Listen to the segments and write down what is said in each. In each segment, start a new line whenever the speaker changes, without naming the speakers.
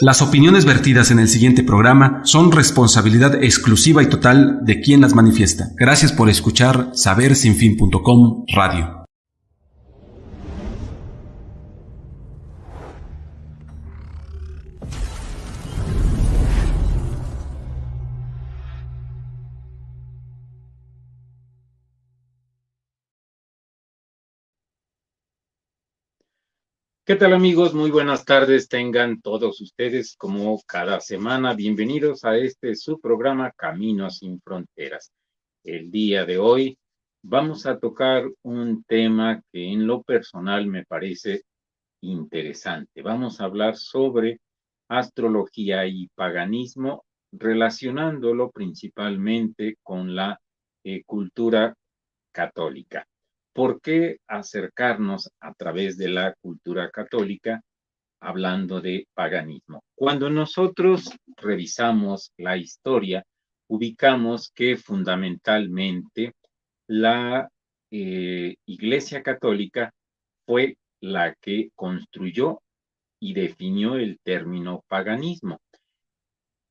Las opiniones vertidas en el siguiente programa son responsabilidad exclusiva y total de quien las manifiesta. Gracias por escuchar sabersinfin.com Radio.
¿Qué tal, amigos? Muy buenas tardes tengan todos ustedes, como cada semana. Bienvenidos a su programa Caminos sin Fronteras. El día de hoy vamos a tocar un tema que en lo personal me parece interesante. Vamos a hablar sobre astrología y paganismo, relacionándolo principalmente con la cultura católica. ¿Por qué acercarnos a través de la cultura católica hablando de paganismo? Cuando nosotros revisamos la historia, ubicamos que fundamentalmente la Iglesia Católica fue la que construyó y definió el término paganismo.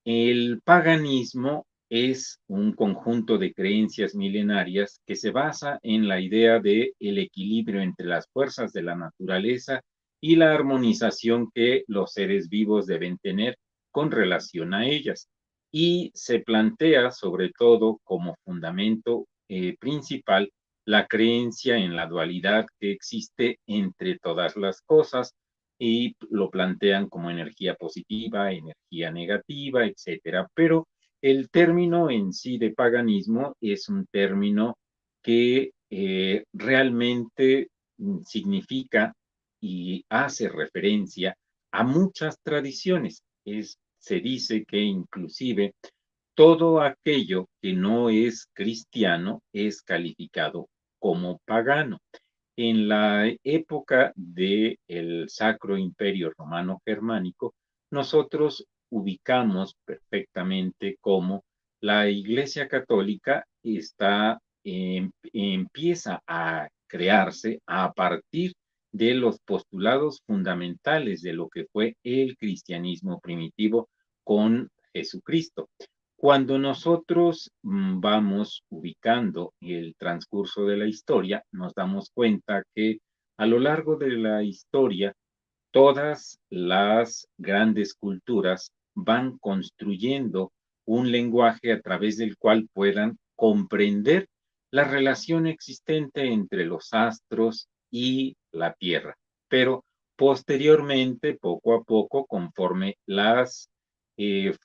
El paganismo es un conjunto de creencias milenarias que se basa en la idea de el equilibrio entre las fuerzas de la naturaleza y la armonización que los seres vivos deben tener con relación a ellas. Y se plantea sobre todo como fundamento principal la creencia en la dualidad que existe entre todas las cosas, y lo plantean como energía positiva, energía negativa, etcétera. Pero el término en sí de paganismo es un término que realmente significa y hace referencia a muchas tradiciones. Se dice que inclusive todo aquello que no es cristiano es calificado como pagano. En la época del Sacro Imperio Romano Germánico, nosotros ubicamos perfectamente cómo la Iglesia Católica empieza a crearse a partir de los postulados fundamentales de lo que fue el cristianismo primitivo con Jesucristo. Cuando nosotros vamos ubicando el transcurso de la historia, nos damos cuenta que a lo largo de la historia, todas las grandes culturas van construyendo un lenguaje a través del cual puedan comprender la relación existente entre los astros y la Tierra. Pero posteriormente, poco a poco,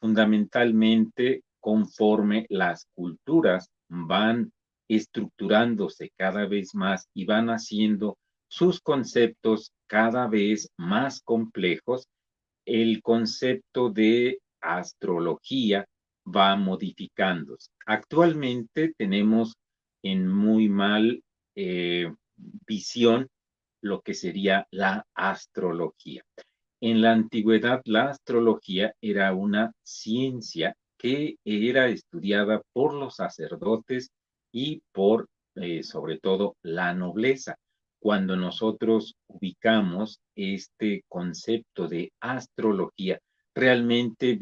fundamentalmente conforme las culturas van estructurándose cada vez más y van haciendo sus conceptos cada vez más complejos, el concepto de astrología va modificándose. Actualmente tenemos en muy mal visión lo que sería la astrología. En la antigüedad, la astrología era una ciencia que era estudiada por los sacerdotes y por, sobre todo, la nobleza. Cuando nosotros ubicamos este concepto de astrología, realmente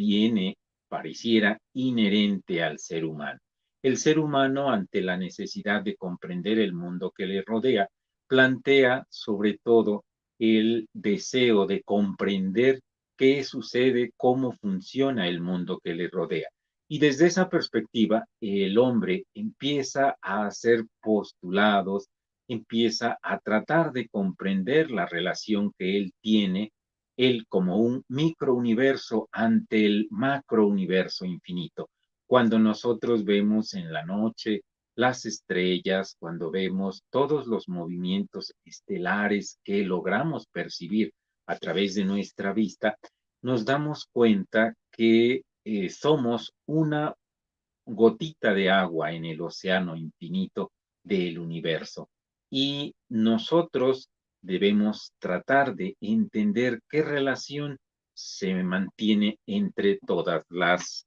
pareciera inherente al ser humano. El ser humano, ante la necesidad de comprender el mundo que le rodea, plantea sobre todo el deseo de comprender qué sucede, cómo funciona el mundo que le rodea. Y desde esa perspectiva, el hombre empieza a hacer postulados, empieza a tratar de comprender la relación que él tiene, él como un microuniverso ante el macrouniverso infinito. Cuando nosotros vemos en la noche las estrellas, cuando vemos todos los movimientos estelares que logramos percibir a través de nuestra vista, nos damos cuenta que somos una gotita de agua en el océano infinito del universo. Y nosotros debemos tratar de entender qué relación se mantiene entre todas las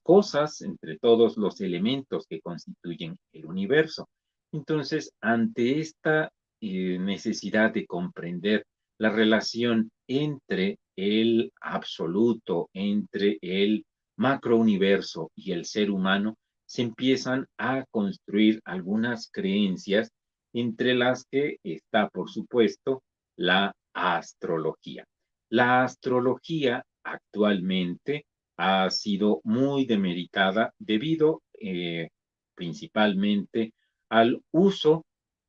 cosas, entre todos los elementos que constituyen el universo. Entonces, ante esta necesidad de comprender la relación entre el absoluto, entre el macrouniverso y el ser humano, se empiezan a construir algunas creencias, entre las que está, por supuesto, la astrología. La astrología actualmente ha sido muy demeritada debido principalmente al uso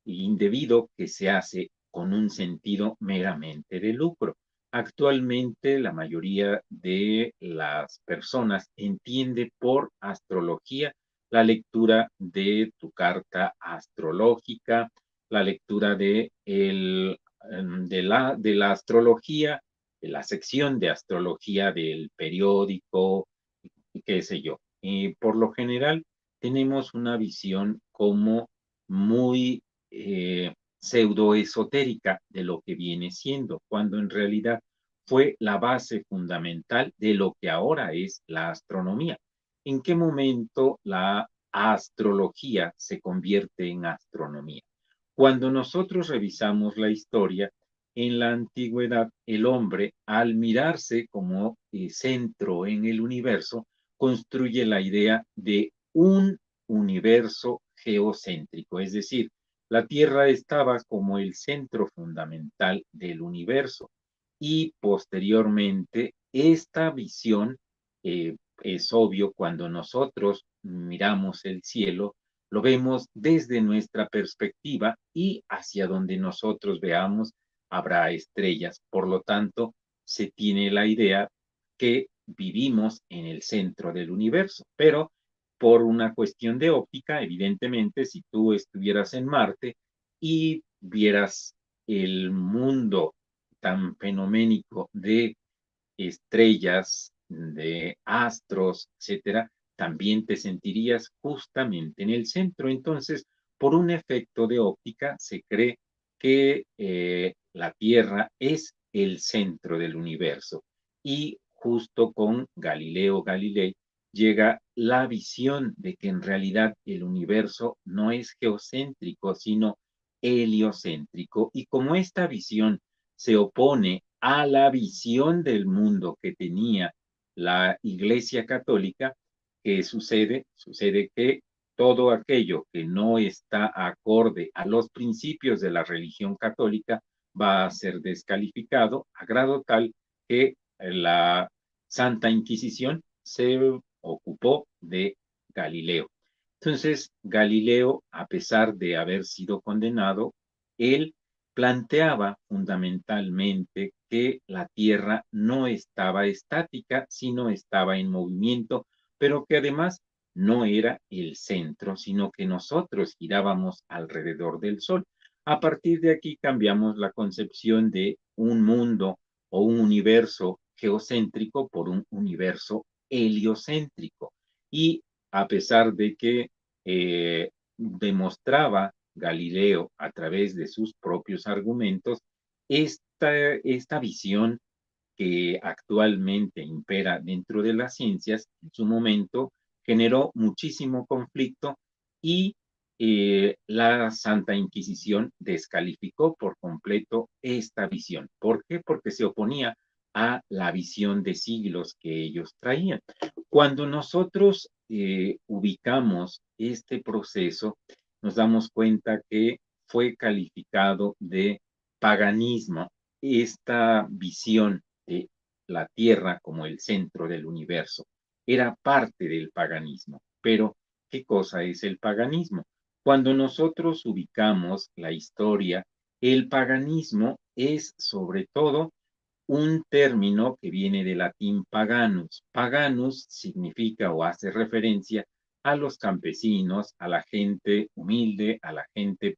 indebido que se hace con un sentido meramente de lucro. Actualmente la mayoría de las personas entiende por astrología la lectura de tu carta astrológica, la lectura de la astrología, de la sección de astrología del periódico, qué sé yo. Y por lo general tenemos una visión como muy pseudoesotérica de lo que viene siendo, cuando en realidad fue la base fundamental de lo que ahora es la astronomía. ¿En qué momento la astrología se convierte en astronomía? Cuando nosotros revisamos la historia, en la antigüedad el hombre, al mirarse como centro en el universo, construye la idea de un universo geocéntrico, es decir, la Tierra estaba como el centro fundamental del universo y posteriormente esta visión es obvio cuando nosotros miramos el cielo, lo vemos desde nuestra perspectiva y hacia donde nosotros veamos habrá estrellas. Por lo tanto, se tiene la idea que vivimos en el centro del universo, pero por una cuestión de óptica, evidentemente, si tú estuvieras en Marte y vieras el mundo tan fenoménico de estrellas, de astros, etcétera, también te sentirías justamente en el centro. Entonces, por un efecto de óptica, se cree que la Tierra es el centro del universo. Y justo con Galileo Galilei llega la visión de que en realidad el universo no es geocéntrico, sino heliocéntrico. Y como esta visión se opone a la visión del mundo que tenía la Iglesia Católica, ¿qué sucede? Sucede que todo aquello que no está acorde a los principios de la religión católica va a ser descalificado a grado tal que la Santa Inquisición se ocupó de Galileo. Entonces, Galileo, a pesar de haber sido condenado, él planteaba fundamentalmente que la Tierra no estaba estática, sino estaba en movimiento, pero que además no era el centro, sino que nosotros girábamos alrededor del Sol. A partir de aquí cambiamos la concepción de un mundo o un universo geocéntrico por un universo heliocéntrico. Y a pesar de que demostraba Galileo a través de sus propios argumentos esta visión que actualmente impera dentro de las ciencias, en su momento generó muchísimo conflicto y la Santa Inquisición descalificó por completo esta visión. ¿Por qué? Porque se oponía a la visión de siglos que ellos traían. Cuando nosotros ubicamos este proceso, nos damos cuenta que fue calificado de paganismo esta visión de la Tierra como el centro del universo. Era parte del paganismo. Pero, ¿qué cosa es el paganismo? Cuando nosotros ubicamos la historia, el paganismo es sobre todo un término que viene del latín paganus. Paganus significa o hace referencia a los campesinos, a la gente humilde, a la gente,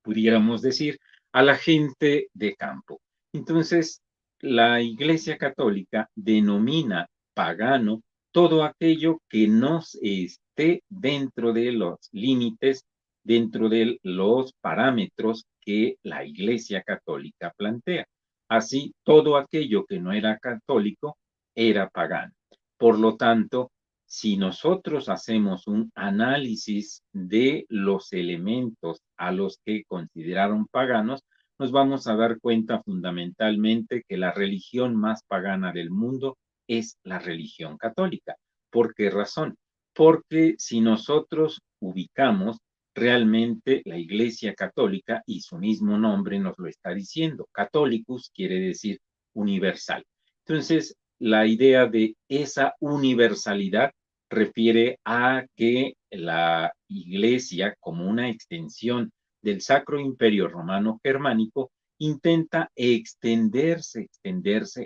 pudiéramos decir, a la gente de campo. Entonces, la Iglesia Católica denomina pagano todo aquello que no esté dentro de los límites, dentro de los parámetros que la Iglesia Católica plantea. Así, todo aquello que no era católico era pagano. Por lo tanto, si nosotros hacemos un análisis de los elementos a los que consideraron paganos, nos vamos a dar cuenta fundamentalmente que la religión más pagana del mundo es la religión católica. ¿Por qué razón? Porque si nosotros ubicamos realmente la Iglesia Católica, y su mismo nombre nos lo está diciendo, Catholicus quiere decir universal. Entonces, la idea de esa universalidad refiere a que la Iglesia, como una extensión del Sacro Imperio Romano Germánico, intenta extenderse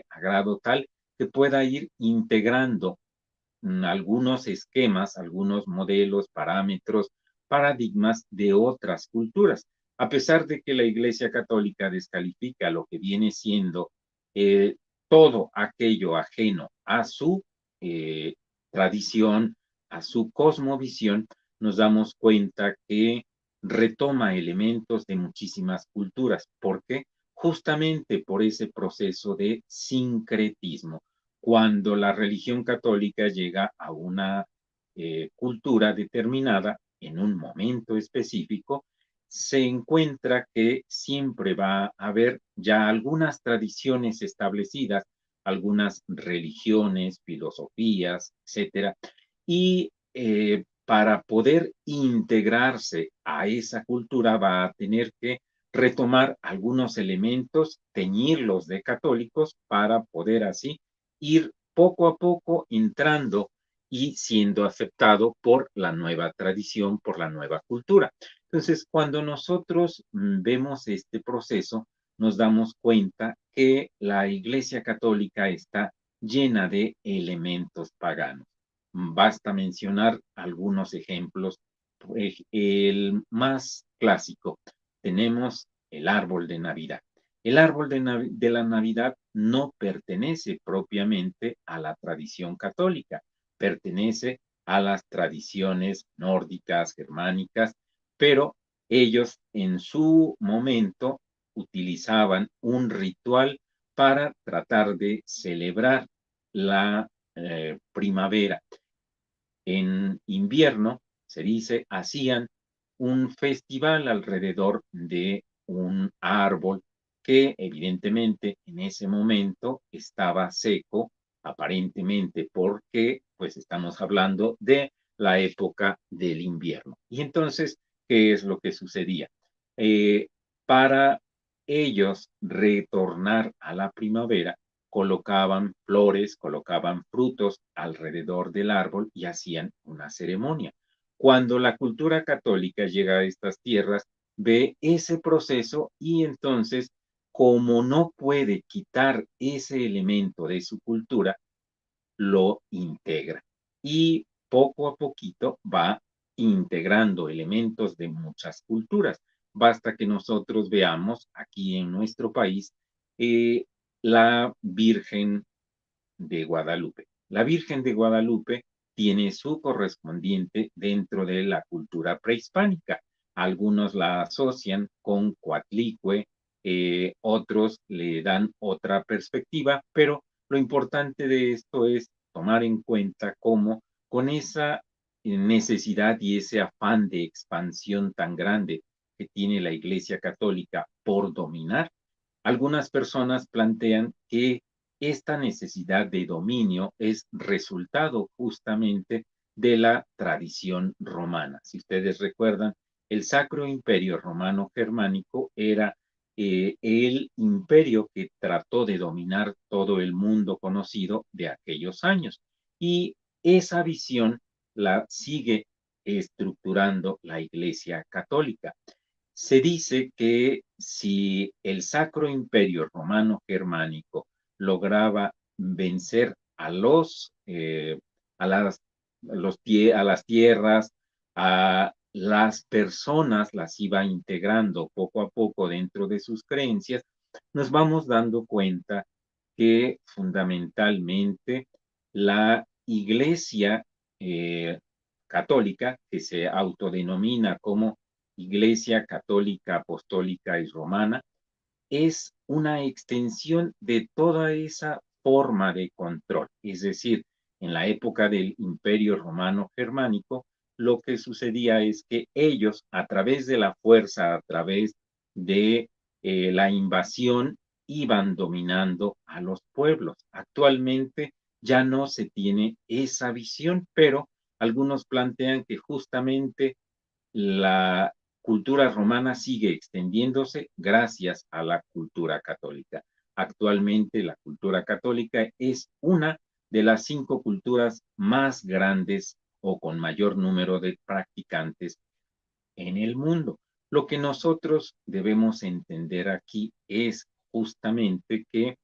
a grado tal que pueda ir integrando algunos esquemas, algunos modelos, parámetros, paradigmas de otras culturas. A pesar de que la Iglesia Católica descalifica lo que viene siendo eh, todo aquello ajeno a su eh, tradición, a su cosmovisión, nos damos cuenta que retoma elementos de muchísimas culturas. ¿Por qué? Justamente por ese proceso de sincretismo. Cuando la religión católica llega a una cultura determinada en un momento específico, se encuentra que siempre va a haber ya algunas tradiciones establecidas, algunas religiones, filosofías, etcétera, y para poder integrarse a esa cultura va a tener que retomar algunos elementos, teñirlos de católicos para poder así ir poco a poco entrando y siendo aceptado por la nueva tradición, por la nueva cultura. Entonces, cuando nosotros vemos este proceso, nos damos cuenta que la Iglesia Católica está llena de elementos paganos. Basta mencionar algunos ejemplos. El más clásico, tenemos el árbol de Navidad. El árbol de la Navidad no pertenece propiamente a la tradición católica, pertenece a las tradiciones nórdicas, germánicas, pero ellos en su momento utilizaban un ritual para tratar de celebrar la primavera. En invierno, se dice, hacían un festival alrededor de un árbol que evidentemente en ese momento estaba seco, aparentemente porque pues estamos hablando de la época del invierno. Y entonces, ¿qué es lo que sucedía? Para ellos retornar a la primavera, colocaban flores, colocaban frutos alrededor del árbol y hacían una ceremonia. Cuando la cultura católica llega a estas tierras, ve ese proceso y entonces, como no puede quitar ese elemento de su cultura, lo integra. Y poco a poquito va integrando elementos de muchas culturas. Basta que nosotros veamos aquí en nuestro país eh, la Virgen de Guadalupe. La Virgen de Guadalupe tiene su correspondiente dentro de la cultura prehispánica. Algunos la asocian con Coatlicue, otros le dan otra perspectiva, pero lo importante de esto es tomar en cuenta cómo con esa necesidad y ese afán de expansión tan grande que tiene la Iglesia Católica por dominar, algunas personas plantean que esta necesidad de dominio es resultado justamente de la tradición romana. Si ustedes recuerdan, el Sacro Imperio Romano Germánico era el imperio que trató de dominar todo el mundo conocido de aquellos años. Y esa visión la sigue estructurando la Iglesia Católica. Se dice que si el Sacro Imperio Romano Germánico lograba vencer a a las, a las tierras, a las personas, las iba integrando poco a poco dentro de sus creencias, nos vamos dando cuenta que fundamentalmente la Iglesia católica, que se autodenomina como Iglesia Católica, Apostólica y Romana, es una extensión de toda esa forma de control. Es decir, en la época del Imperio Romano Germánico, lo que sucedía es que ellos, a través de la fuerza, a través de la invasión iban dominando a los pueblos. Actualmente ya no se tiene esa visión, pero algunos plantean que justamente la cultura romana sigue extendiéndose gracias a la cultura católica. Actualmente la cultura católica es una de las 5 culturas más grandes o con mayor número de practicantes en el mundo. Lo que nosotros debemos entender aquí es justamente que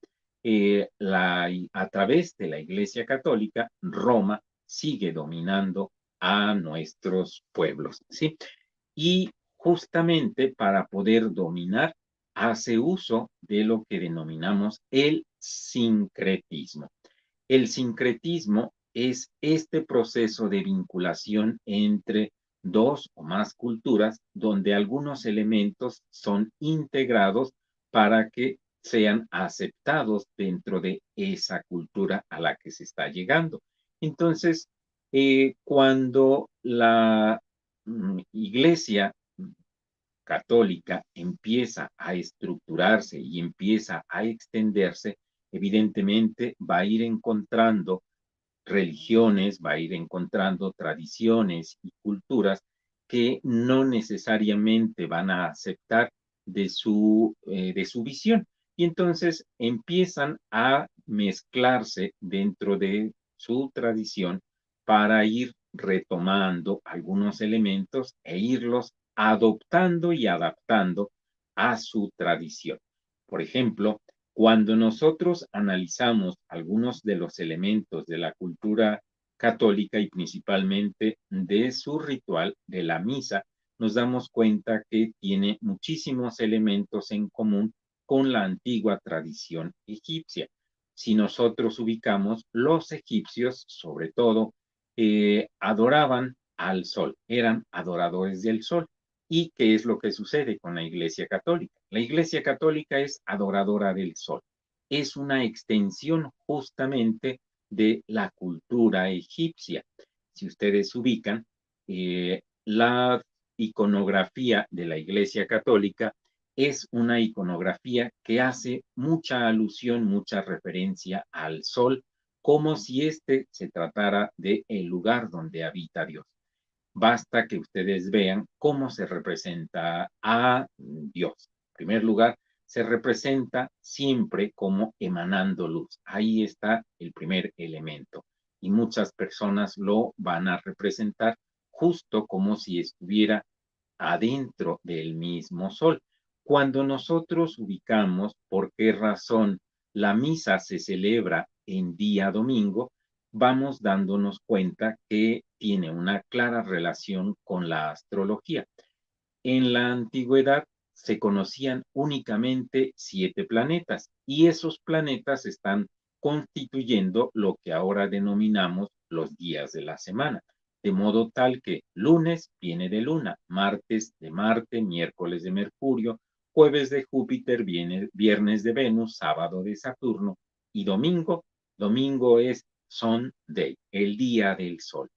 a través de la Iglesia Católica, Roma sigue dominando a nuestros pueblos, ¿sí? Y justamente para poder dominar, hace uso de lo que denominamos el sincretismo. El sincretismo es este proceso de vinculación entre dos o más culturas donde algunos elementos son integrados para que sean aceptados dentro de esa cultura a la que se está llegando. Entonces, cuando la iglesia católica empieza a estructurarse y empieza a extenderse, evidentemente va a ir encontrando religiones, va a ir encontrando tradiciones y culturas que no necesariamente van a aceptar de su visión. Y entonces empiezan a mezclarse dentro de su tradición para ir retomando algunos elementos e irlos adoptando y adaptando a su tradición. Por ejemplo, cuando nosotros analizamos algunos de los elementos de la cultura católica y principalmente de su ritual de la misa, nos damos cuenta que tiene muchísimos elementos en común con la antigua tradición egipcia. Si nosotros ubicamos, los egipcios, sobre todo, adoraban al sol, eran adoradores del sol. ¿Y qué es lo que sucede con la Iglesia Católica? La Iglesia Católica es adoradora del sol. Es una extensión justamente de la cultura egipcia. Si ustedes ubican, la iconografía de la Iglesia Católica es una iconografía que hace mucha alusión, mucha referencia al sol, como si éste se tratara de el lugar donde habita Dios. Basta que ustedes vean cómo se representa a Dios. En primer lugar, se representa siempre como emanando luz. Ahí está el primer elemento. Y muchas personas lo van a representar justo como si estuviera adentro del mismo sol. Cuando nosotros ubicamos por qué razón la misa se celebra en día domingo, vamos dándonos cuenta que tiene una clara relación con la astrología. En la antigüedad se conocían únicamente 7 planetas y esos planetas están constituyendo lo que ahora denominamos los días de la semana. De modo tal que lunes viene de Luna, martes de Marte, miércoles de Mercurio, jueves de Júpiter, viernes de Venus, sábado de Saturno y domingo es Sunday, el día del sol.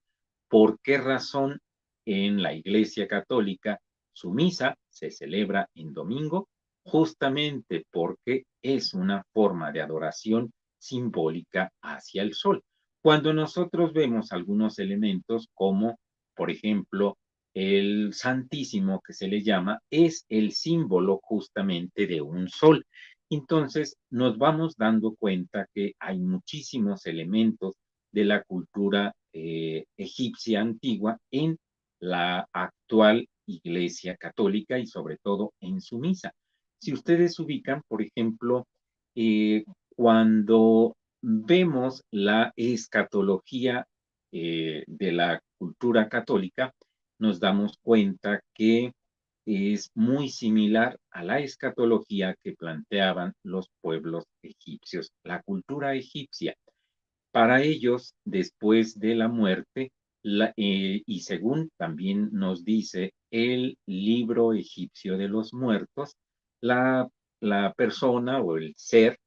¿Por qué razón en la Iglesia Católica su misa se celebra en domingo? Justamente porque es una forma de adoración simbólica hacia el sol. Cuando nosotros vemos algunos elementos como, por ejemplo, el Santísimo que se le llama, es el símbolo justamente de un sol. Entonces nos vamos dando cuenta que hay muchísimos elementos de la cultura egipcia antigua en la actual Iglesia Católica y sobre todo en su misa. Si ustedes ubican, por ejemplo, cuando vemos la escatología de la cultura católica, nos damos cuenta que es muy similar a la escatología que planteaban los pueblos egipcios. La cultura egipcia para ellos, después de la muerte, y según también nos dice el libro egipcio de los muertos, la, la persona o el ser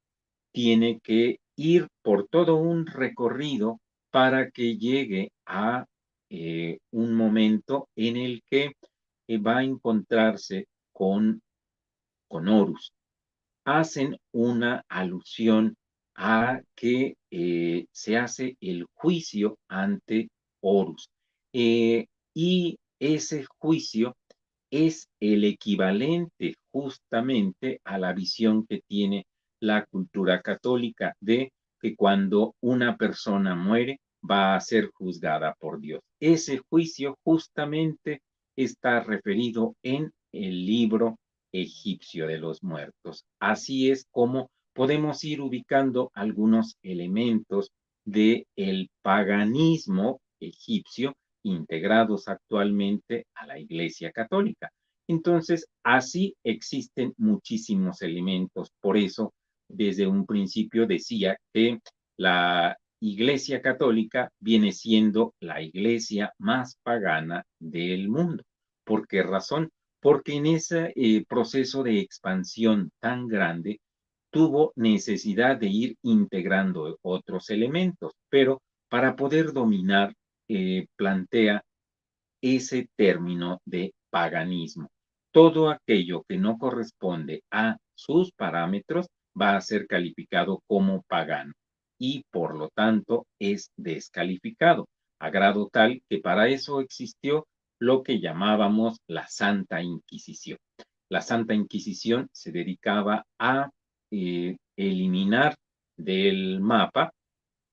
tiene que ir por todo un recorrido para que llegue a un momento en el que va a encontrarse con con Horus. Hacen una alusión a que se hace el juicio ante Horus. Y ese juicio es el equivalente justamente a la visión que tiene la cultura católica de que cuando una persona muere va a ser juzgada por Dios. Ese juicio justamente está referido en el libro egipcio de los muertos. Así es como podemos ir ubicando algunos elementos del paganismo egipcio integrados actualmente a la Iglesia Católica. Entonces, así existen muchísimos elementos. Por eso, desde un principio decía que la Iglesia Católica viene siendo la iglesia más pagana del mundo. ¿Por qué razón? Porque en ese proceso de expansión tan grande tuvo necesidad de ir integrando otros elementos, pero para poder dominar plantea ese término de paganismo. Todo aquello que no corresponde a sus parámetros va a ser calificado como pagano y por lo tanto es descalificado, a grado tal que para eso existió lo que llamábamos la Santa Inquisición. La Santa Inquisición se dedicaba a eliminar del mapa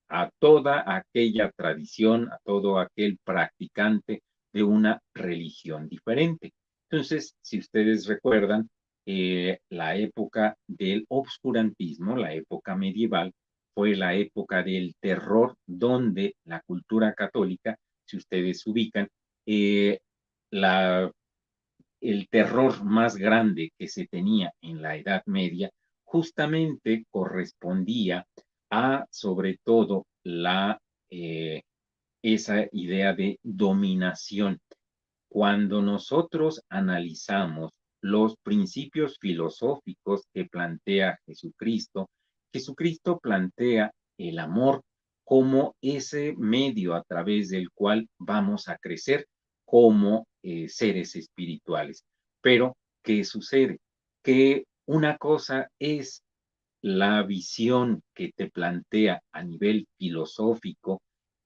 a toda aquella tradición, a todo aquel practicante de una religión diferente. Entonces, si ustedes recuerdan, la época del obscurantismo, la época medieval, fue la época del terror donde la cultura católica, si ustedes ubican, la, el terror más grande que se tenía en la Edad Media justamente correspondía a, sobre todo, esa idea de dominación. Cuando nosotros analizamos los principios filosóficos que plantea Jesucristo, Jesucristo plantea el amor como ese medio a través del cual vamos a crecer como seres espirituales. Pero, ¿qué sucede? Que una cosa es la visión que te plantea a nivel filosófico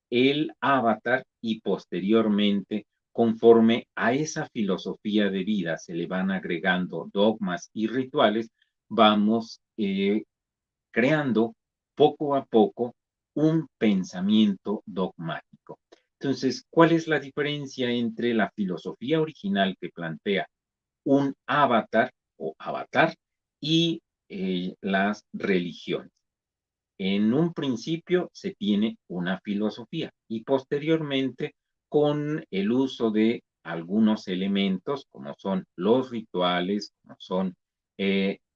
el avatar y posteriormente, conforme a esa filosofía de vida, se le van agregando dogmas y rituales, vamos creando poco a poco un pensamiento dogmático. Entonces, ¿cuál es la diferencia entre la filosofía original que plantea un avatar o avatar y las religiones? En un principio se tiene una filosofía y posteriormente con el uso de algunos elementos como son los rituales, como son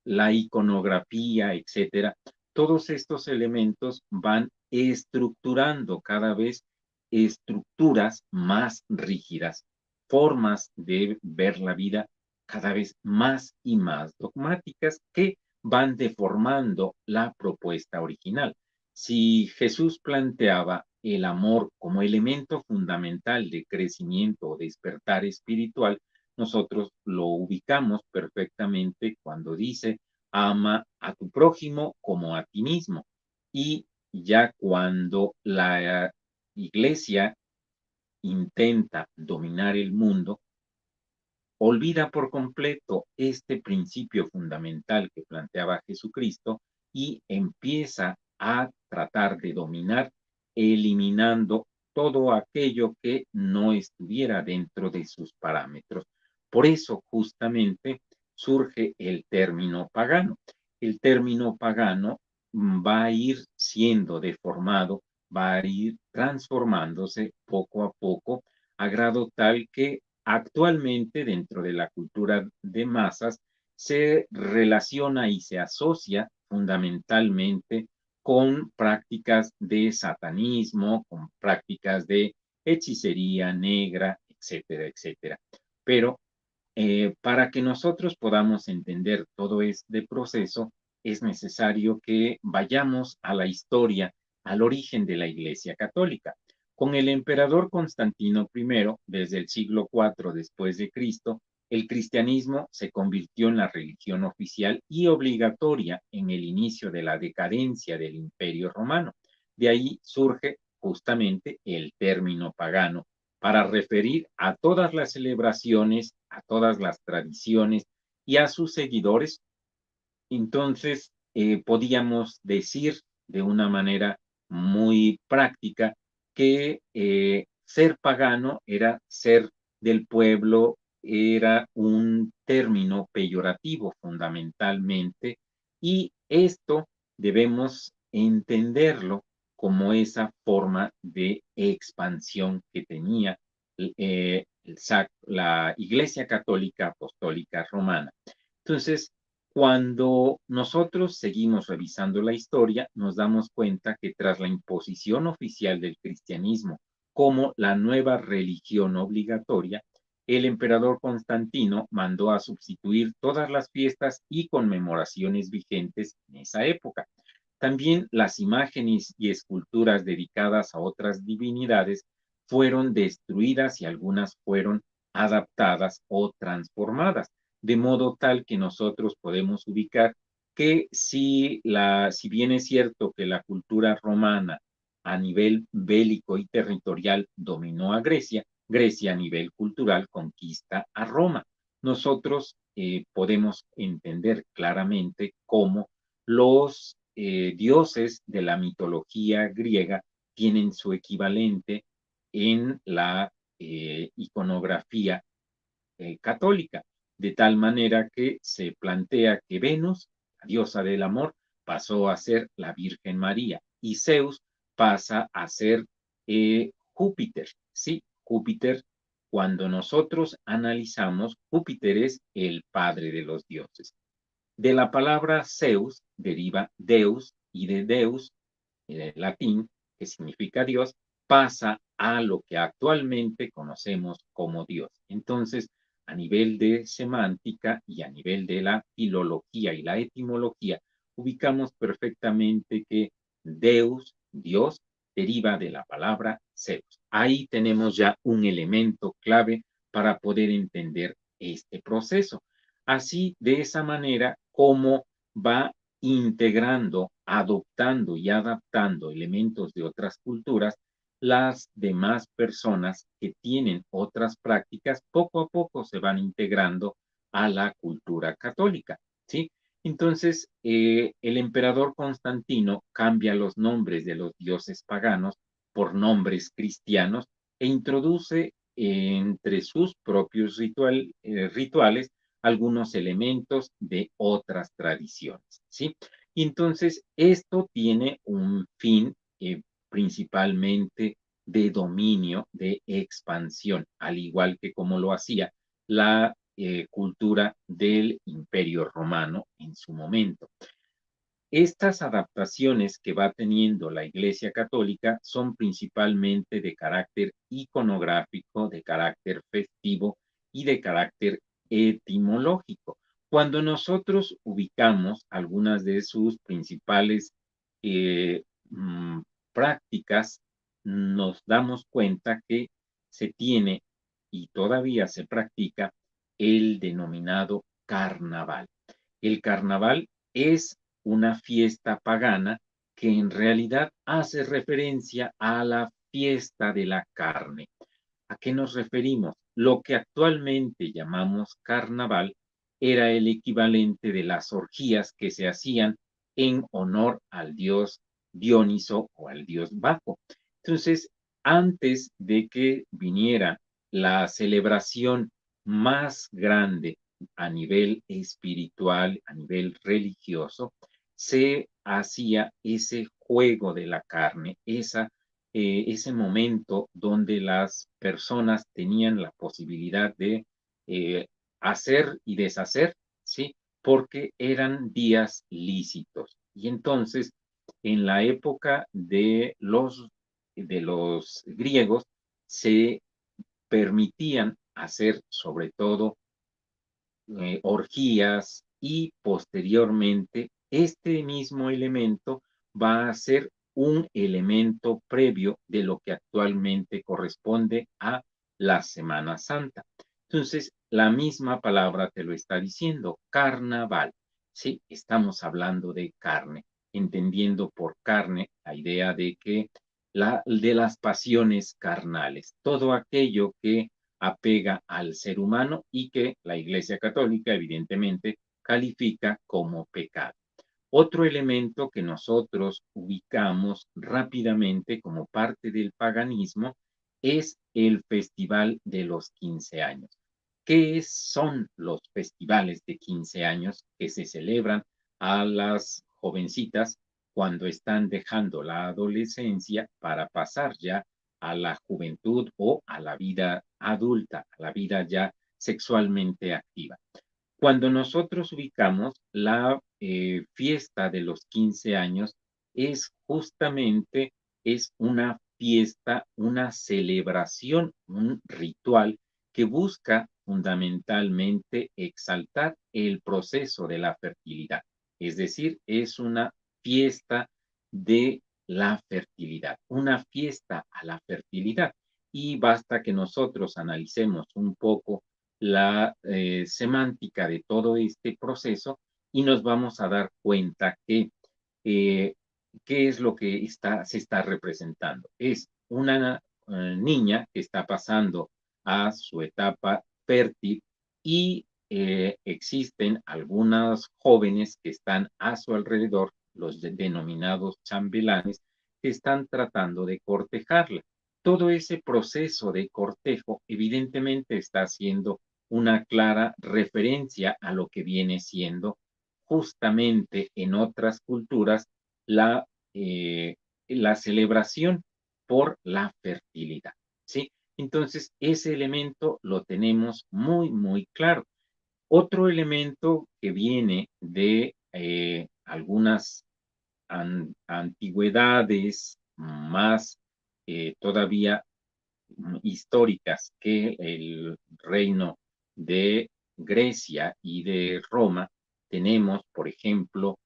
la iconografía, etcétera, todos estos elementos van estructurando cada vez estructuras más rígidas, formas de ver la vida cada vez más y más dogmáticas que van deformando la propuesta original. Si Jesús planteaba el amor como elemento fundamental de crecimiento o despertar espiritual, nosotros lo ubicamos perfectamente cuando dice ama a tu prójimo como a ti mismo. Y ya cuando la iglesia intenta dominar el mundo, olvida por completo este principio fundamental que planteaba Jesucristo y empieza a tratar de dominar, eliminando todo aquello que no estuviera dentro de sus parámetros. Por eso justamente surge el término pagano. El término pagano va a ir siendo deformado, va a ir transformándose poco a poco, a grado tal que actualmente dentro de la cultura de masas se relaciona y se asocia fundamentalmente con prácticas de satanismo, con prácticas de hechicería negra, etcétera, etcétera. Pero para que nosotros podamos entender todo este proceso, es necesario que vayamos a la historia, al origen de la Iglesia Católica. Con el emperador Constantino I, desde el siglo IV después de Cristo, el cristianismo se convirtió en la religión oficial y obligatoria en el inicio de la decadencia del Imperio Romano. De ahí surge justamente el término pagano para referir a todas las celebraciones, a todas las tradiciones y a sus seguidores. Entonces, podíamos decir de una manera muy práctica que ser pagano era ser del pueblo, era un término peyorativo fundamentalmente, y esto debemos entenderlo como esa forma de expansión que tenía la Iglesia Católica Apostólica Romana. Entonces, cuando nosotros seguimos revisando la historia, nos damos cuenta que tras la imposición oficial del cristianismo como la nueva religión obligatoria, el emperador Constantino mandó a sustituir todas las fiestas y conmemoraciones vigentes en esa época. También las imágenes y esculturas dedicadas a otras divinidades fueron destruidas y algunas fueron adaptadas o transformadas, de modo tal que nosotros podemos ubicar que si bien es cierto que la cultura romana a nivel bélico y territorial dominó a Grecia, Grecia a nivel cultural conquista a Roma. Nosotros podemos entender claramente cómo los dioses de la mitología griega tienen su equivalente en la iconografía católica, de tal manera que se plantea que Venus, la diosa del amor, pasó a ser la Virgen María y Zeus pasa a ser Júpiter. Sí, Júpiter, cuando nosotros analizamos, Júpiter es el padre de los dioses. De la palabra Zeus deriva Deus, y de Deus, latín, que significa Dios, pasa a lo que actualmente conocemos como Dios. Entonces, a nivel de semántica y a nivel de la filología y la etimología, ubicamos perfectamente que Deus, Dios, deriva de la palabra Zeus. Ahí tenemos ya un elemento clave para poder entender este proceso. Así, de esa manera, cómo va integrando, adoptando y adaptando elementos de otras culturas, las demás personas que tienen otras prácticas poco a poco se van integrando a la cultura católica, ¿sí? Entonces, el emperador Constantino cambia los nombres de los dioses paganos por nombres cristianos e introduce entre sus propios rituales algunos elementos de otras tradiciones, ¿sí? Y entonces, esto tiene un fin principalmente de dominio, de expansión, al igual que como lo hacía la cultura del Imperio Romano en su momento. Estas adaptaciones que va teniendo la Iglesia Católica son principalmente de carácter iconográfico, de carácter festivo y de carácter etimológico. Cuando nosotros ubicamos algunas de sus principales eh, prácticas, nos damos cuenta que se tiene y todavía se practica el denominado carnaval. El carnaval es una fiesta pagana que en realidad hace referencia a la fiesta de la carne. ¿A qué nos referimos? Lo que actualmente llamamos carnaval era el equivalente de las orgías que se hacían en honor al dios Dioniso o al dios Baco. Entonces, antes de que viniera la celebración más grande a nivel espiritual, a nivel religioso, se hacía ese juego de la carne, ese momento donde las personas tenían la posibilidad de hacer y deshacer, ¿sí? Porque eran días lícitos. Y entonces, en la época de los griegos, se permitían hacer sobre todo orgías, y posteriormente este mismo elemento va a ser un elemento previo de lo que actualmente corresponde a la Semana Santa. Entonces, la misma palabra te lo está diciendo, carnaval. Sí, estamos hablando de carne, entendiendo por carne la idea de que de las pasiones carnales, todo aquello que apega al ser humano y que la Iglesia Católica evidentemente califica como pecado. Otro elemento que nosotros ubicamos rápidamente como parte del paganismo es el Festival de los 15 años. ¿Qué son los festivales de 15 años que se celebran a las jovencitas cuando están dejando la adolescencia para pasar ya a la juventud o a la vida adulta, a la vida ya sexualmente activa? Cuando nosotros ubicamos la fiesta de los 15 años, es justamente, es una fiesta, una celebración, un ritual que busca fundamentalmente exaltar el proceso de la fertilidad. Es decir, es una fiesta de la fertilidad, una fiesta a la fertilidad. Y basta que nosotros analicemos un poco la semántica de todo este proceso y nos vamos a dar cuenta que eh, qué es lo que se está representando. Es una niña que está pasando a su etapa fértil y existen algunas jóvenes que están a su alrededor, los denominados chambelanes, que están tratando de cortejarla. Todo ese proceso de cortejo evidentemente está siendo una clara referencia a lo que viene siendo justamente en otras culturas la, eh, la celebración por la fertilidad, ¿sí? Entonces, ese elemento lo tenemos muy, muy claro. Otro elemento que viene de algunas antigüedades más todavía históricas que el reino de Grecia y de Roma, tenemos, por ejemplo,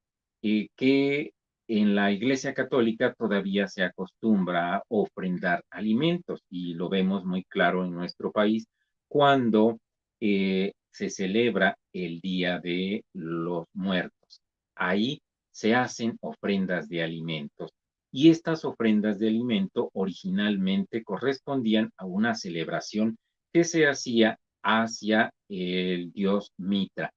que en la Iglesia Católica todavía se acostumbra a ofrendar alimentos y lo vemos muy claro en nuestro país cuando se celebra el Día de los Muertos. Ahí se hacen ofrendas de alimentos y estas ofrendas de alimento originalmente correspondían a una celebración que se hacía hacia el dios Mitra,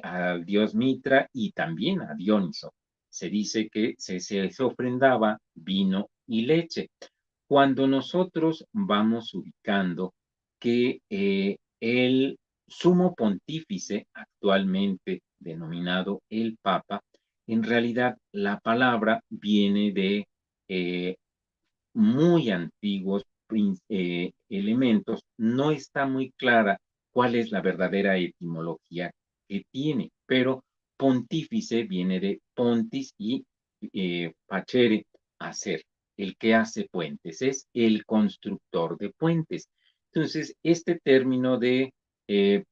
al dios Mitra y también a Dioniso. Se dice que se ofrendaba vino y leche. Cuando nosotros vamos ubicando que el sumo pontífice, actualmente denominado el Papa, en realidad la palabra viene de eh, muy antiguos elementos. No está muy clara cuál es la verdadera etimología que tiene, pero pontífice viene de pontis y facere, hacer. El que hace puentes es el constructor de puentes. Entonces, este término de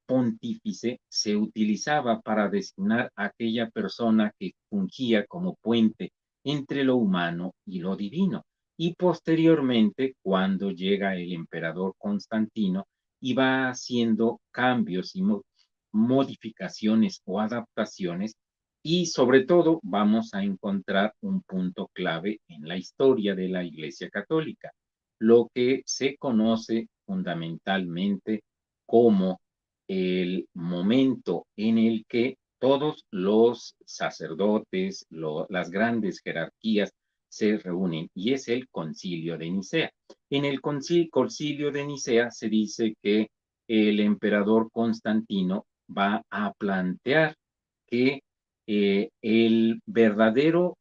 pontífice se utilizaba para designar a aquella persona que fungía como puente entre lo humano y lo divino. Y posteriormente, cuando llega el emperador Constantino y va haciendo cambios y modificaciones o adaptaciones, y sobre todo vamos a encontrar un punto clave en la historia de la Iglesia Católica, lo que se conoce fundamentalmente como el momento en el que todos los sacerdotes, las grandes jerarquías se reúnen y es el concilio de Nicea. En el concilio de Nicea se dice que el emperador Constantino va a plantear que el verdadero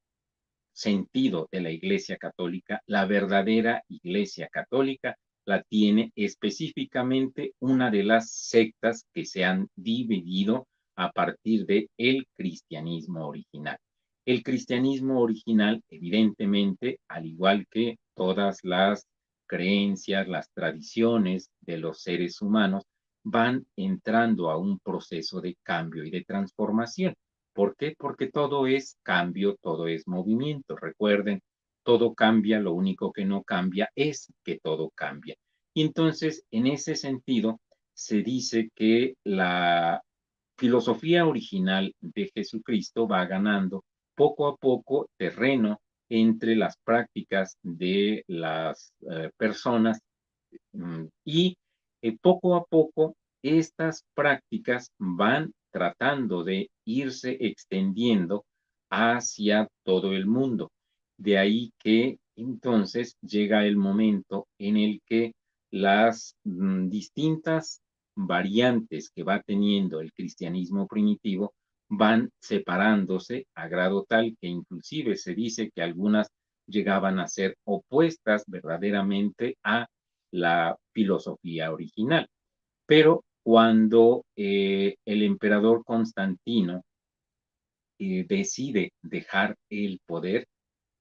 sentido de la Iglesia Católica, la verdadera Iglesia Católica, la tiene específicamente una de las sectas que se han dividido a partir de el cristianismo original. El cristianismo original, evidentemente, al igual que todas las creencias, las tradiciones de los seres humanos, van entrando a un proceso de cambio y de transformación. ¿Por qué? Porque todo es cambio, todo es movimiento. Recuerden, todo cambia, lo único que no cambia es que todo cambia. Y entonces, en ese sentido, se dice que la filosofía original de Jesucristo va ganando poco a poco terreno entre las prácticas de las personas y poco a poco estas prácticas van tratando de irse extendiendo hacia todo el mundo. De ahí que entonces llega el momento en el que las distintas variantes que va teniendo el cristianismo primitivo van separándose a grado tal que inclusive se dice que algunas llegaban a ser opuestas verdaderamente a la filosofía original. Pero cuando el emperador Constantino decide dejar el poder,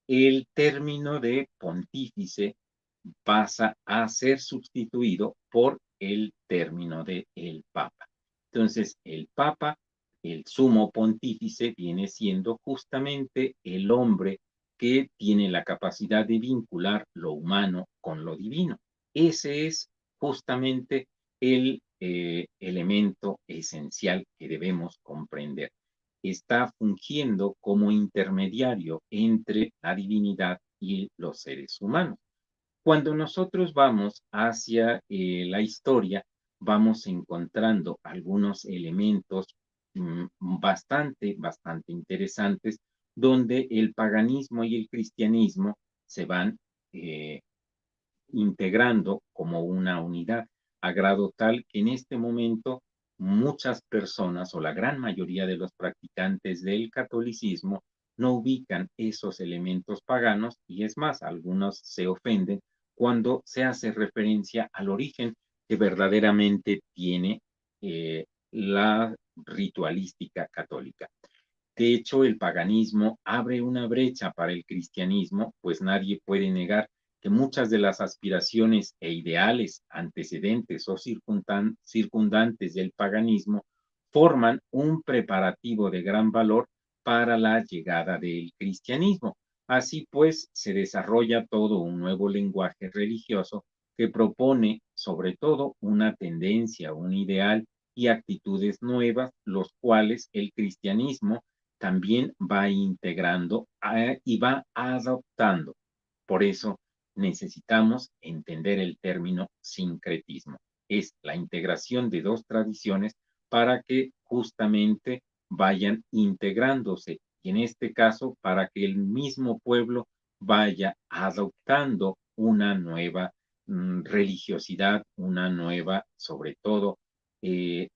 el término de pontífice pasa a ser sustituido por el término de el papa. Entonces, el papa, el sumo pontífice, viene siendo justamente el hombre que tiene la capacidad de vincular lo humano con lo divino. Ese es justamente el elemento esencial que debemos comprender. Está fungiendo como intermediario entre la divinidad y los seres humanos. Cuando nosotros vamos hacia la historia, vamos encontrando algunos elementos bastante interesantes, donde el paganismo y el cristianismo se van eh, integrando como una unidad, a grado tal que en este momento muchas personas o la gran mayoría de los practicantes del catolicismo no ubican esos elementos paganos y es más, algunos se ofenden cuando se hace referencia al origen que verdaderamente tiene la ritualística católica. De hecho, el paganismo abre una brecha para el cristianismo, pues nadie puede negar que muchas de las aspiraciones e ideales antecedentes o circundantes del paganismo forman un preparativo de gran valor para la llegada del cristianismo. Así pues, se desarrolla todo un nuevo lenguaje religioso que propone sobre todo una tendencia, un ideal y actitudes nuevas, los cuales el cristianismo también va integrando y va adoptando. Por eso necesitamos entender el término sincretismo. Es la integración de dos tradiciones para que justamente vayan integrándose y en este caso para que el mismo pueblo vaya adoptando una nueva religiosidad, una nueva, sobre todo,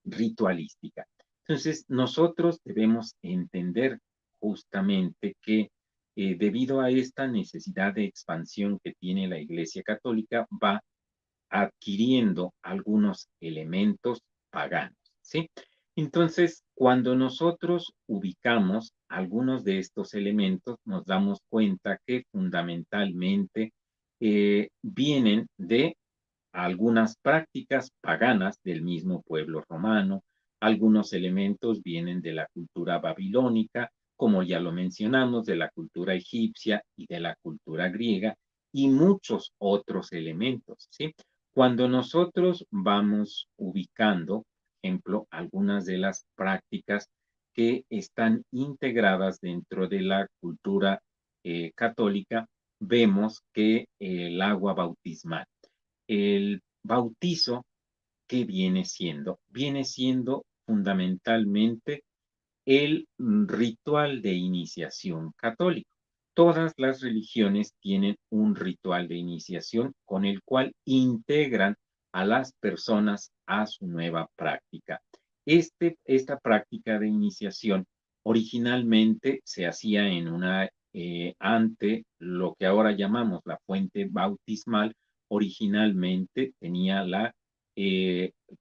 ritualística. Entonces, nosotros debemos entender justamente que debido a esta necesidad de expansión que tiene la Iglesia Católica, va adquiriendo algunos elementos paganos, ¿sí? Entonces, cuando nosotros ubicamos algunos de estos elementos, nos damos cuenta que fundamentalmente vienen de algunas prácticas paganas del mismo pueblo romano, algunos elementos vienen de la cultura babilónica, como ya lo mencionamos, de la cultura egipcia y de la cultura griega, y muchos otros elementos, ¿sí? Cuando nosotros vamos ubicando, por ejemplo, algunas de las prácticas que están integradas dentro de la cultura católica, vemos que el agua bautismal, el bautizo, ¿qué viene siendo? Viene siendo fundamentalmente el ritual de iniciación católico. Todas las religiones tienen un ritual de iniciación con el cual integran a las personas a su nueva práctica. Esta práctica de iniciación originalmente se hacía en una, ante lo que ahora llamamos la fuente bautismal, originalmente tenía la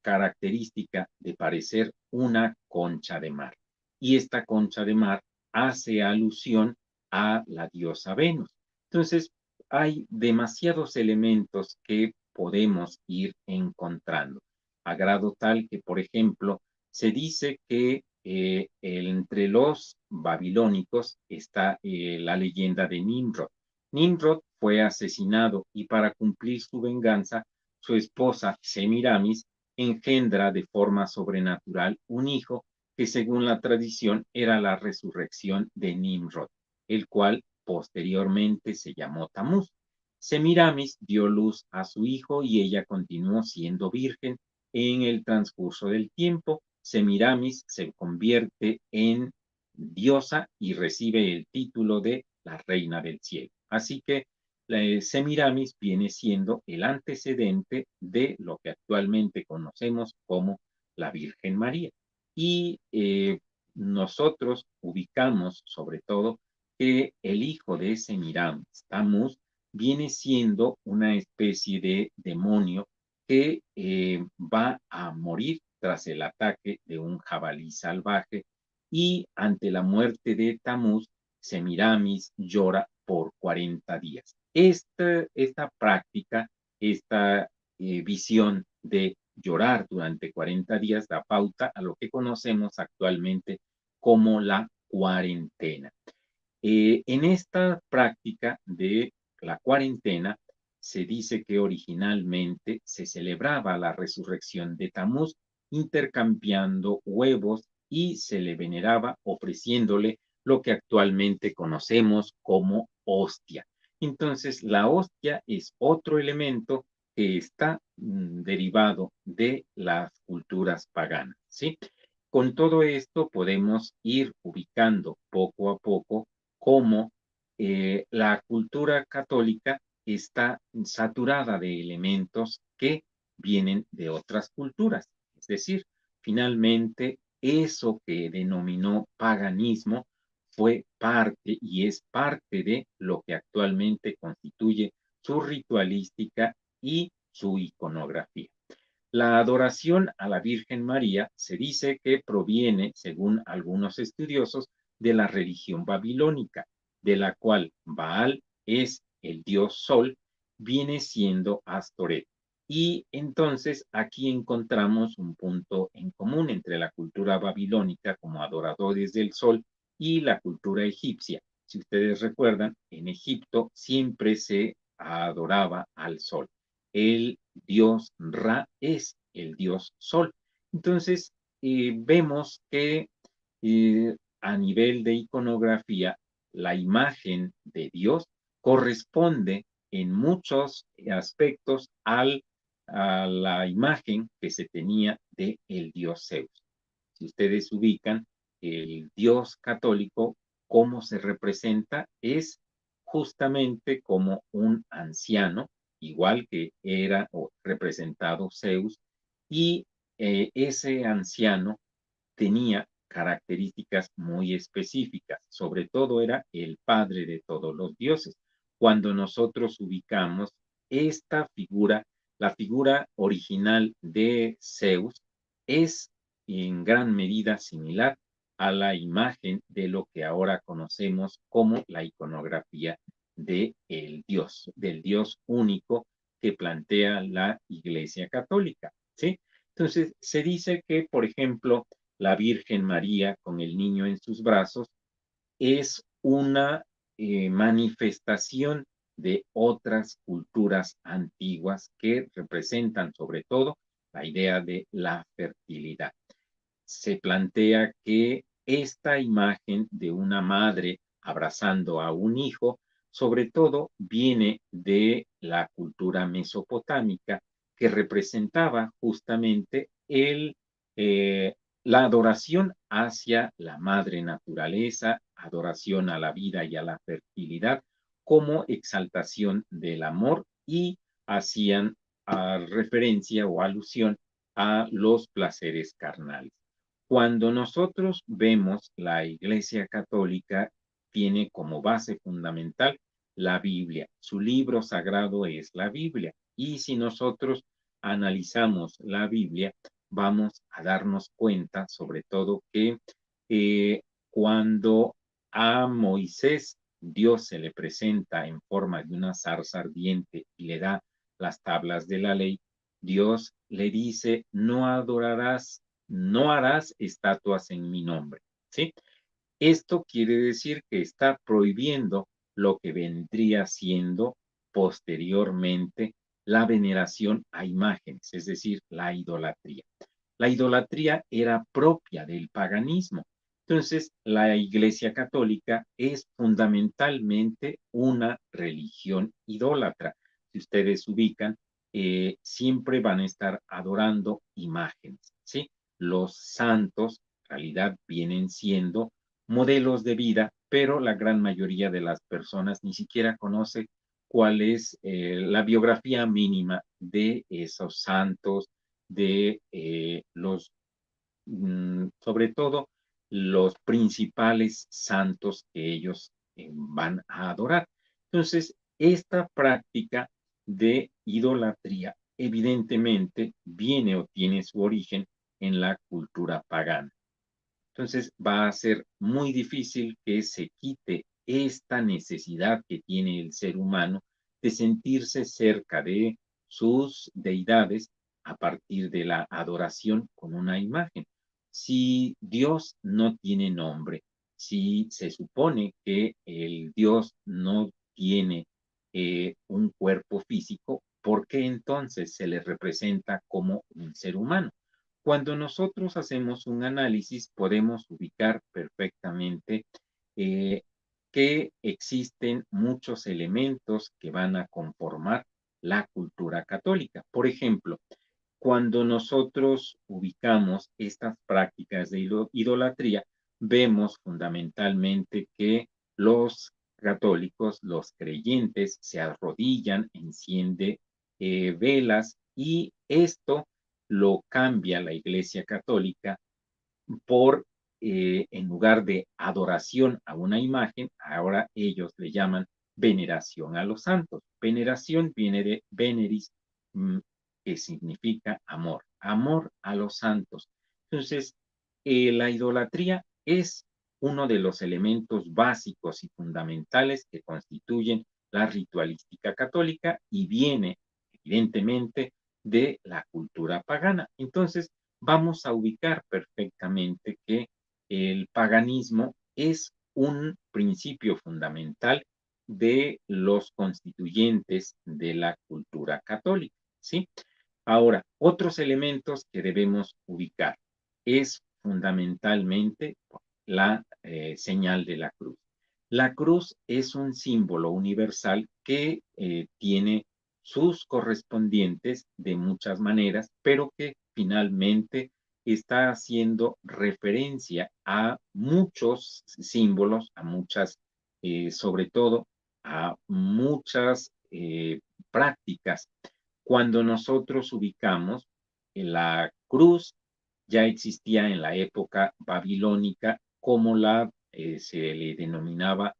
característica de parecer una concha de mar y esta concha de mar hace alusión a la diosa Venus. Entonces, hay demasiados elementos que podemos ir encontrando, a grado tal que, por ejemplo, se dice que entre los babilónicos está la leyenda de Nimrod. Nimrod fue asesinado y para cumplir su venganza, su esposa Semiramis engendra de forma sobrenatural un hijo que según la tradición era la resurrección de Nimrod, el cual posteriormente se llamó Tamuz. Semiramis dio luz a su hijo y ella continuó siendo virgen. En el transcurso del tiempo, Semiramis se convierte en diosa y recibe el título de la reina del cielo. Así que Semiramis viene siendo el antecedente de lo que actualmente conocemos como la Virgen María. Y nosotros ubicamos sobre todo que el hijo de Semiramis, Tamuz, viene siendo una especie de demonio que va a morir tras el ataque de un jabalí salvaje y ante la muerte de Tamuz, Semiramis llora por 40 días. Esta práctica, esta visión de llorar durante 40 días da pauta a lo que conocemos actualmente como la cuarentena. En esta práctica de la cuarentena se dice que originalmente se celebraba la resurrección de Tamuz intercambiando huevos y se le veneraba ofreciéndole lo que actualmente conocemos como hostia. Entonces, la hostia es otro elemento que está derivado de las culturas paganas, ¿sí? Con todo esto podemos ir ubicando poco a poco cómo la cultura católica está saturada de elementos que vienen de otras culturas. Es decir, finalmente eso que denominó paganismo fue parte y es parte de lo que actualmente constituye su ritualística y su iconografía. La adoración a la Virgen María se dice que proviene, según algunos estudiosos, de la religión babilónica, de la cual Baal es el dios Sol, viene siendo Astoret. Y entonces aquí encontramos un punto en común entre la cultura babilónica como adoradores del Sol y la cultura egipcia. Si ustedes recuerdan, en Egipto siempre se adoraba al Sol. El dios Ra es el dios Sol. Entonces, vemos que a nivel de iconografía, la imagen de Dios corresponde en muchos aspectos a la imagen que se tenía de el dios Zeus. Si ustedes ubican el dios católico, cómo se representa es justamente como un anciano, igual que era representado Zeus, y ese anciano tenía características muy específicas, sobre todo era el padre de todos los dioses. Cuando nosotros ubicamos esta figura, la figura original de Zeus es en gran medida similar a la imagen de lo que ahora conocemos como la iconografía del Dios único que plantea la Iglesia Católica, ¿sí? Entonces, se dice que, por ejemplo, la Virgen María con el niño en sus brazos es una manifestación de otras culturas antiguas que representan sobre todo la idea de la fertilidad. Se plantea que esta imagen de una madre abrazando a un hijo, sobre todo viene de la cultura mesopotámica, que representaba justamente la adoración hacia la madre naturaleza, adoración a la vida y a la fertilidad, como exaltación del amor y hacían referencia o alusión a los placeres carnales. Cuando nosotros vemos la Iglesia Católica, tiene como base fundamental la Biblia. Su libro sagrado es la Biblia. Y si nosotros analizamos la Biblia, vamos a darnos cuenta, sobre todo, que cuando a Moisés Dios se le presenta en forma de una zarza ardiente y le da las tablas de la ley, Dios le dice, no harás estatuas en mi nombre, ¿sí? Esto quiere decir que está prohibiendo lo que vendría siendo posteriormente la veneración a imágenes, es decir, la idolatría. La idolatría era propia del paganismo. Entonces, la Iglesia Católica es fundamentalmente una religión idólatra. Si ustedes ubican, siempre van a estar adorando imágenes, ¿sí? Los santos, en realidad, vienen siendo modelos de vida, pero la gran mayoría de las personas ni siquiera conoce cuál es la biografía mínima de esos santos, de sobre todo, los principales santos que ellos van a adorar. Entonces, esta práctica de idolatría evidentemente viene o tiene su origen en la cultura pagana. Entonces, va a ser muy difícil que se quite esta necesidad que tiene el ser humano de sentirse cerca de sus deidades a partir de la adoración con una imagen. Si Dios no tiene nombre, si se supone que el Dios no tiene un cuerpo físico, ¿por qué entonces se le representa como un ser humano? Cuando nosotros hacemos un análisis, podemos ubicar perfectamente eh, que existen muchos elementos que van a conformar la cultura católica. Por ejemplo, cuando nosotros ubicamos estas prácticas de idolatría, vemos fundamentalmente que los católicos, los creyentes, se arrodillan, enciende velas y esto lo cambia la Iglesia Católica por, en lugar de adoración a una imagen, ahora ellos le llaman veneración a los santos. Veneración viene de veneris, que significa amor, amor a los santos. Entonces, la idolatría es uno de los elementos básicos y fundamentales que constituyen la ritualística católica y viene, evidentemente, de la cultura pagana. Entonces, vamos a ubicar perfectamente que el paganismo es un principio fundamental de los constituyentes de la cultura católica, ¿sí? Ahora, otros elementos que debemos ubicar es fundamentalmente la señal de la cruz. La cruz es un símbolo universal que tiene sus correspondientes de muchas maneras, pero que finalmente está haciendo referencia a muchos símbolos, a muchas, sobre todo a muchas prácticas. Cuando nosotros ubicamos la cruz, ya existía en la época babilónica como se le denominaba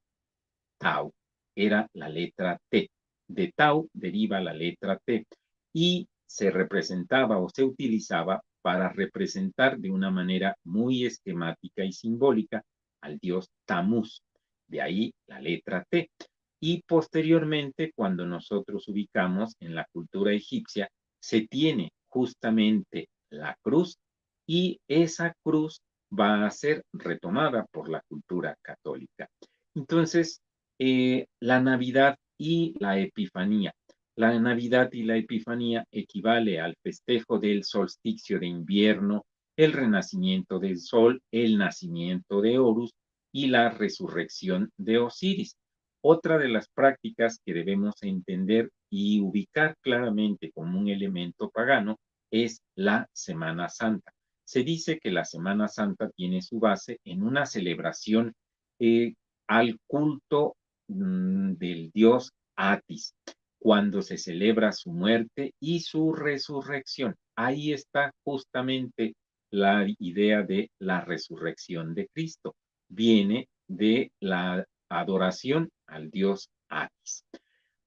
Tau, era la letra T. De Tau deriva la letra T y se representaba o se utilizaba para representar de una manera muy esquemática y simbólica al dios Tamuz. De ahí la letra T. Y posteriormente, cuando nosotros ubicamos en la cultura egipcia, se tiene justamente la cruz y esa cruz va a ser retomada por la cultura católica. Entonces, la Navidad y la Epifanía. La Navidad y la Epifanía equivale al festejo del solsticio de invierno, el renacimiento del sol, el nacimiento de Horus y la resurrección de Osiris. Otra de las prácticas que debemos entender y ubicar claramente como un elemento pagano es la Semana Santa. Se dice que la Semana Santa tiene su base en una celebración al culto del dios Atis, cuando se celebra su muerte y su resurrección. Ahí está justamente la idea de la resurrección de Cristo. Viene de la adoración al dios Atis.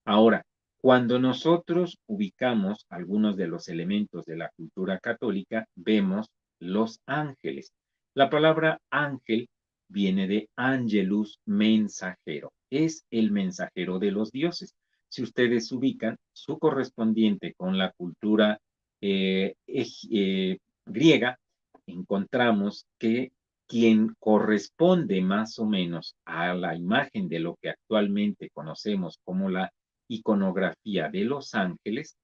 Ahora, cuando nosotros ubicamos algunos de los elementos de la cultura católica, vemos los ángeles. La palabra ángel viene de angelus, mensajero. Es el mensajero de los dioses. Si ustedes ubican su correspondiente con la cultura griega, encontramos que quien corresponde más o menos a la imagen de lo que actualmente conocemos como la iconografía de los ángeles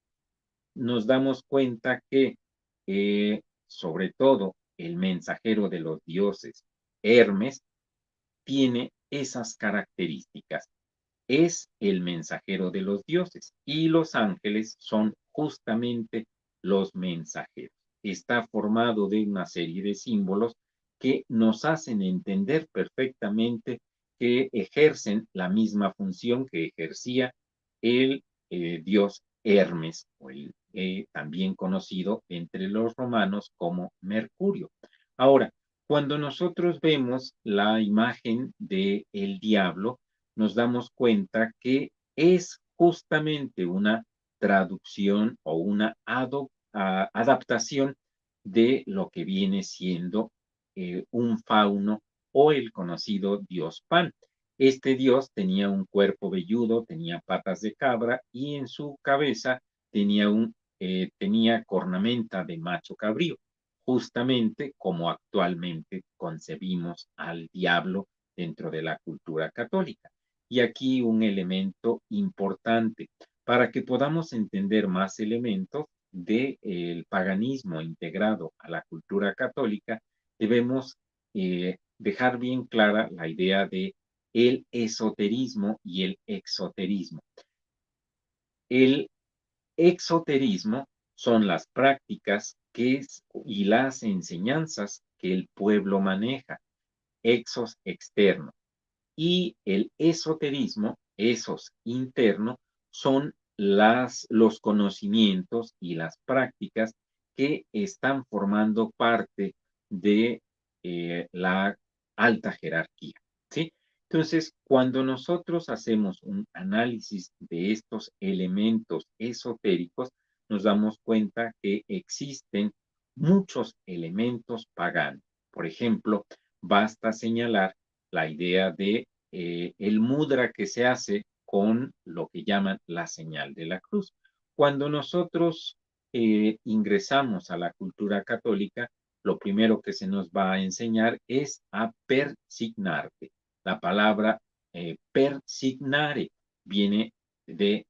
nos damos cuenta que, sobre todo, el mensajero de los dioses, Hermes, tiene esas características. Es el mensajero de los dioses y los ángeles son justamente los mensajeros. Está formado de una serie de símbolos que nos hacen entender perfectamente que ejercen la misma función que ejercía el dios Hermes, o el, también conocido entre los romanos como Mercurio. Ahora, cuando nosotros vemos la imagen del diablo, nos damos cuenta que es justamente una traducción o una adaptación de lo que viene siendo un fauno o el conocido dios Pan. Este dios tenía un cuerpo velludo, tenía patas de cabra y en su cabeza tenía cornamenta de macho cabrío, justamente como actualmente concebimos al diablo dentro de la cultura católica. Y aquí un elemento importante para que podamos entender más elementos del paganismo integrado a la cultura católica, debemos dejar bien clara la idea de el esoterismo y el exoterismo. El exoterismo son las prácticas y las enseñanzas que el pueblo maneja, exos externos. Y el esoterismo, esos interno, son los conocimientos y las prácticas que están formando parte de la alta jerarquía, ¿sí? Entonces, cuando nosotros hacemos un análisis de estos elementos esotéricos, nos damos cuenta que existen muchos elementos paganos. Por ejemplo, basta señalar la idea de el mudra que se hace con lo que llaman la señal de la cruz. Cuando nosotros ingresamos a la cultura católica, lo primero que se nos va a enseñar es a persignarte. La palabra persignare viene de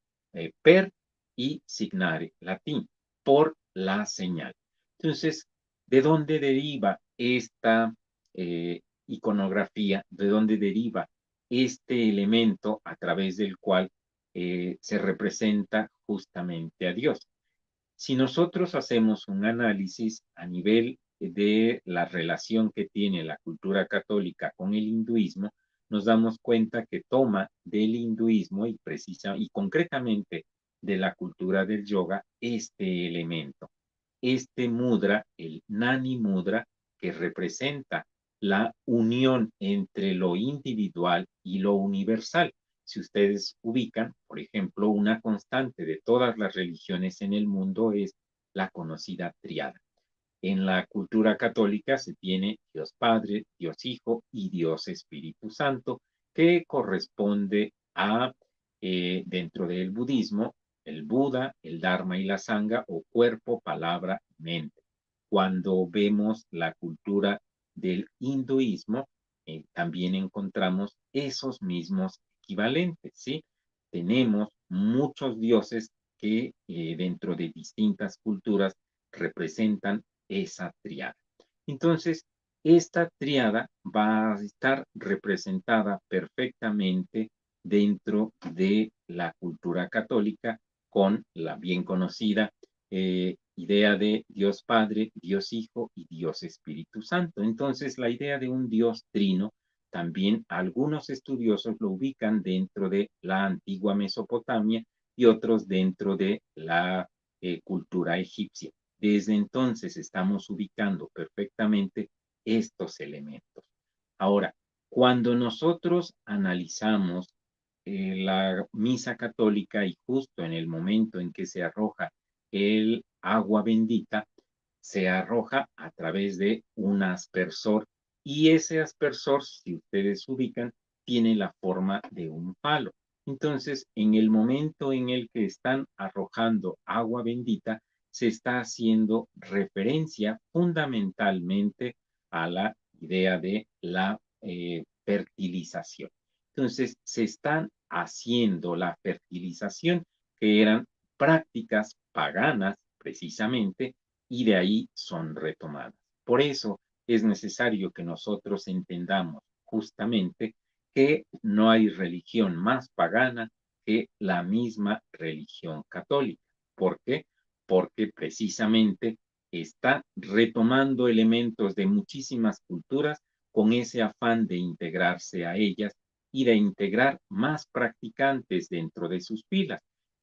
per y signare, latín, por la señal. Entonces, ¿de dónde deriva esta iconografía? ¿De dónde deriva este elemento a través del cual se representa justamente a Dios? Si nosotros hacemos un análisis a nivel de la relación que tiene la cultura católica con el hinduismo, nos damos cuenta que toma del hinduismo y concretamente de la cultura del yoga este elemento, este mudra, el nani mudra, que representa la unión entre lo individual y lo universal. Si ustedes ubican, por ejemplo, una constante de todas las religiones en el mundo es la conocida triada. En la cultura católica se tiene Dios Padre, Dios Hijo y Dios Espíritu Santo, que corresponde a, dentro del budismo, el Buda, el Dharma y la Sangha, o cuerpo, palabra, mente. Cuando vemos la cultura del hinduismo, también encontramos esos mismos equivalentes, ¿sí? Tenemos muchos dioses que dentro de distintas culturas representan esa triada. Entonces, esta triada va a estar representada perfectamente dentro de la cultura católica con la bien conocida idea de Dios Padre, Dios Hijo y Dios Espíritu Santo. Entonces, la idea de un Dios trino, también algunos estudiosos lo ubican dentro de la antigua Mesopotamia y otros dentro de la cultura egipcia. Desde entonces estamos ubicando perfectamente estos elementos. Ahora, cuando nosotros analizamos la misa católica y justo en el momento en que se arroja el agua bendita, se arroja a través de un aspersor y ese aspersor, si ustedes ubican, tiene la forma de un palo. Entonces, en el momento en el que están arrojando agua bendita, se está haciendo referencia fundamentalmente a la idea de la fertilización. Entonces, se están haciendo la fertilización, que eran prácticas paganas precisamente, y de ahí son retomadas. Por eso es necesario que nosotros entendamos justamente que no hay religión más pagana que la misma religión católica. ¿Por qué? Porque precisamente está retomando elementos de muchísimas culturas con ese afán de integrarse a ellas y de integrar más practicantes dentro de sus filas.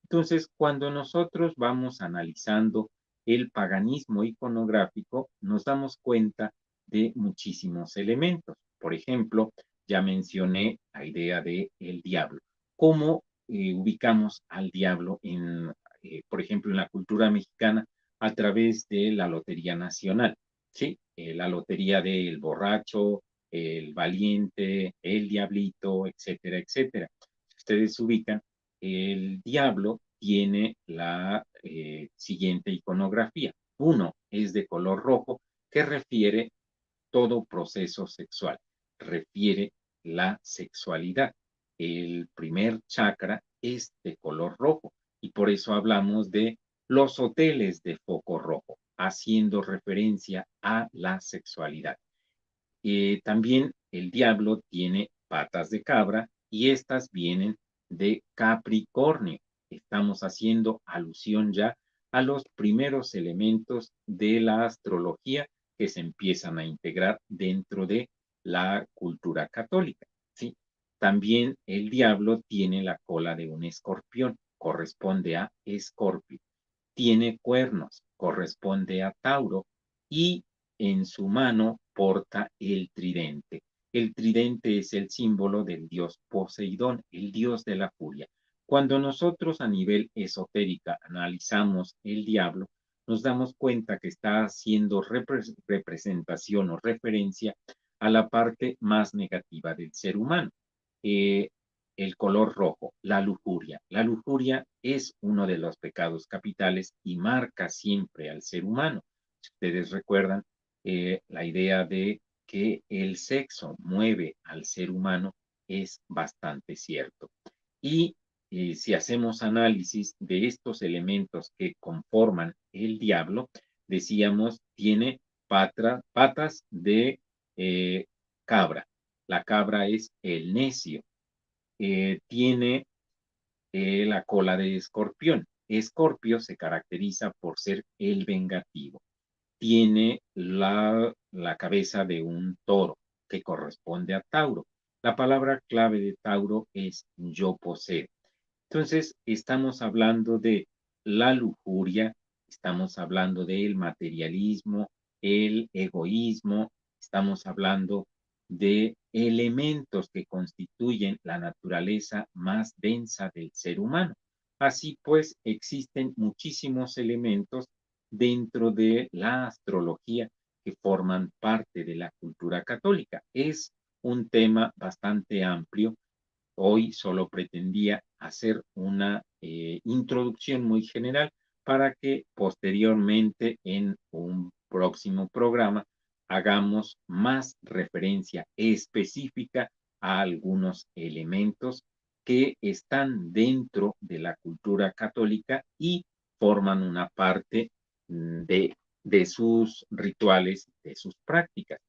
Entonces, cuando nosotros vamos analizando el paganismo iconográfico, nos damos cuenta de muchísimos elementos. Por ejemplo, ya mencioné la idea de el diablo. ¿Cómo ubicamos al diablo por ejemplo, en la cultura mexicana a través de la Lotería Nacional? ¿Sí? La lotería del borracho, el valiente, el diablito, etcétera, etcétera. Si ustedes ubican, el diablo tiene la siguiente iconografía. Uno es de color rojo, que refiere todo proceso sexual, refiere la sexualidad. El primer chakra es de color rojo y por eso hablamos de los hoteles de foco rojo, haciendo referencia a la sexualidad. También el diablo tiene patas de cabra y estas vienen de Capricornio. Estamos haciendo alusión ya a los primeros elementos de la astrología que se empiezan a integrar dentro de la cultura católica. ¿Sí? También el diablo tiene la cola de un escorpión, corresponde a Escorpio. Tiene cuernos, corresponde a Tauro, y en su mano porta el tridente. El tridente es el símbolo del dios Poseidón, el dios de la furia. Cuando nosotros a nivel esotérica analizamos el diablo, nos damos cuenta que está haciendo representación o referencia a la parte más negativa del ser humano. Eh, el color rojo, la lujuria. La lujuria es uno de los pecados capitales y marca siempre al ser humano. Si ustedes recuerdan, la idea de que el sexo mueve al ser humano es bastante cierto. Y si hacemos análisis de estos elementos que conforman el diablo, decíamos, tiene patas de cabra. La cabra es el necio. Tiene la cola de escorpión. Escorpio se caracteriza por ser el vengativo. Tiene la cabeza de un toro, que corresponde a Tauro. La palabra clave de Tauro es yo poseo. Entonces, estamos hablando de la lujuria, estamos hablando del materialismo, el egoísmo, estamos hablando de elementos que constituyen la naturaleza más densa del ser humano. Así pues, existen muchísimos elementos dentro de la astrología que forman parte de la cultura católica. Es un tema bastante amplio. Hoy solo pretendía hacer una introducción muy general para que posteriormente en un próximo programa hagamos más referencia específica a algunos elementos que están dentro de la cultura católica y forman una parte de sus rituales, de sus prácticas.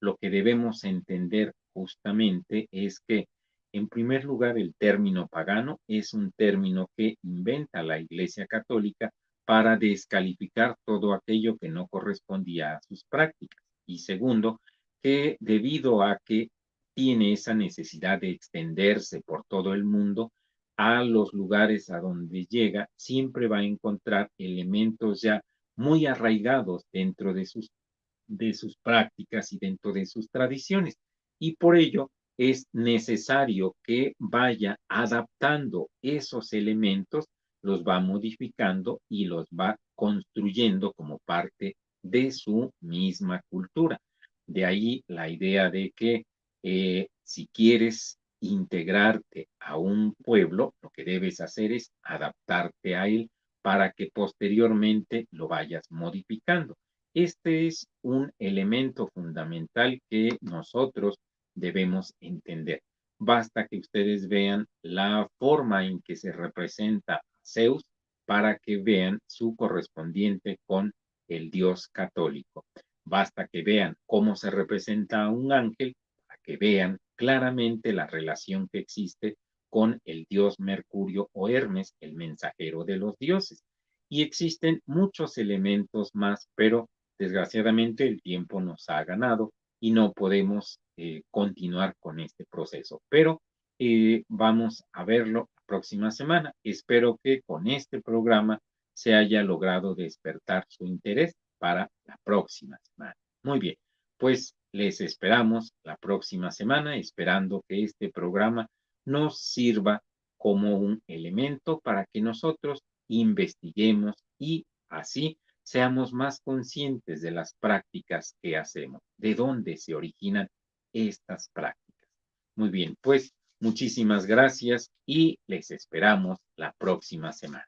Lo que debemos entender justamente es que en primer lugar, el término pagano es un término que inventa la Iglesia Católica para descalificar todo aquello que no correspondía a sus prácticas. Y segundo, que debido a que tiene esa necesidad de extenderse por todo el mundo, a los lugares a donde llega, siempre va a encontrar elementos ya muy arraigados dentro de sus prácticas y dentro de sus tradiciones. Y por ello, es necesario que vaya adaptando esos elementos, los va modificando y los va construyendo como parte de su misma cultura. De ahí la idea de que si quieres integrarte a un pueblo, lo que debes hacer es adaptarte a él para que posteriormente lo vayas modificando. Este es un elemento fundamental que nosotros debemos entender. Basta que ustedes vean la forma en que se representa a Zeus para que vean su correspondiente con el Dios católico. Basta que vean cómo se representa un ángel, para que vean claramente la relación que existe con el dios Mercurio o Hermes, el mensajero de los dioses. Y existen muchos elementos más, pero desgraciadamente el tiempo nos ha ganado y no podemos continuar con este proceso. Pero vamos a verlo la próxima semana. Espero que con este programa se haya logrado despertar su interés para la próxima semana. Muy bien, pues les esperamos la próxima semana, esperando que este programa nos sirva como un elemento para que nosotros investiguemos y así seamos más conscientes de las prácticas que hacemos, de dónde se originan estas prácticas. Muy bien, pues muchísimas gracias y les esperamos la próxima semana.